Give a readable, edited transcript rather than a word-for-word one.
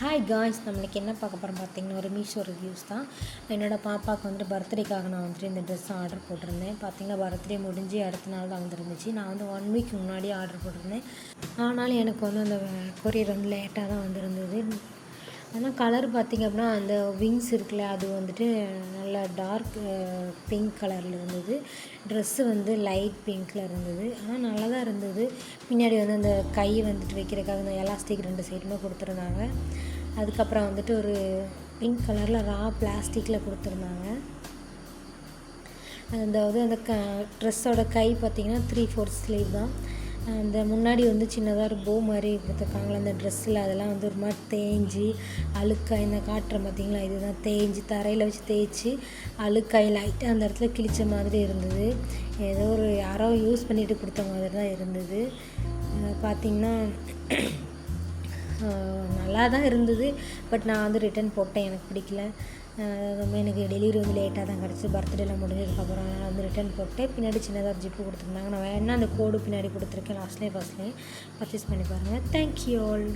Hi guys, நம்மளுக்கு என்ன பார்க்க போகிறோம் பார்த்தீங்கன்னா ஒரு மீஷோ ரிவ்யூஸ் தான். என்னோடய பாப்பாவுக்கு வந்துட்டு பர்த்டேக்காக நான் வந்துட்டு இந்த ட்ரெஸ் ஆர்டர் போட்டிருந்தேன். பார்த்தீங்கன்னா பர்த்டே முடிஞ்சு அடுத்த நாள் தான் வந்துருந்துச்சு. நான் வந்து 1 வீக் முன்னாடியே ஆர்டர் போட்டிருந்தேன். ஆனாலும் எனக்கு வந்து அந்த கொரியர் வந்து லேட்டாக தான் வந்திருந்தது. ஆனால் கலர் பார்த்திங்க அப்படின்னா அந்த விங்ஸ் இருக்குல்ல, அது வந்துட்டு நல்லா டார்க் பிங்க் கலரில் இருந்தது. ட்ரெஸ்ஸு வந்து லைட் பிங்க்கில் இருந்தது. ஆனால் நல்லா தான் இருந்தது. பின்னாடி வந்து அந்த கை வந்துட்டு வைக்கிறதுக்காக அந்த எலாஸ்டிக் 2 சைடுமே கொடுத்துருந்தாங்க. அதுக்கப்புறம் வந்துட்டு ஒரு பிங்க் கலரில் பிளாஸ்டிக்கில் கொடுத்துருந்தாங்க. அதாவது அந்த ட்ரெஸ்ஸோட கை பார்த்திங்கன்னா 3/4 ஸ்லீவ் தான். அந்த முன்னாடி வந்து சின்னதாக ஒரு போ மாதிரி கொடுத்துருக்காங்களா அந்த ட்ரெஸ்ஸில், அதெல்லாம் வந்து ஒரு மாதிரி தேய்ஞ்சி அழுக்காய் இந்த காட்டுற பார்த்திங்களா, இதுதான் தேய்ஞ்சி தரையில் வச்சு தேய்ச்சி அழுக்காய் லைட்டாக அந்த இடத்துல கிழிச்ச மாதிரி இருந்தது. ஏதோ ஒரு யாரோ யூஸ் பண்ணிட்டு கொடுத்த மாதிரி தான் இருந்தது. பார்த்திங்கன்னா நல்லா தான் இருந்தது. பட் நான் வந்து ரிட்டன் போட்டேன், எனக்கு பிடிக்கல. எனக்கு டெலிவரி வந்து லேட்டாக தான் கிடச்சி, பர்த்டேலாம் முடிஞ்சதுக்கப்புறம் நான் வந்து ரிட்டன் போட்டேன். பின்னாடி சின்னதாக ஒரு ஜிப்பு கொடுத்துருந்தாங்க. நான் வேணால் அந்த கோடு பின்னாடி கொடுத்துருக்கேன், லாஸ்ட்லேயும் ஃபஸ்ட்லேயும் பர்ச்சேஸ் பண்ணி பாருங்கள். Thank you all.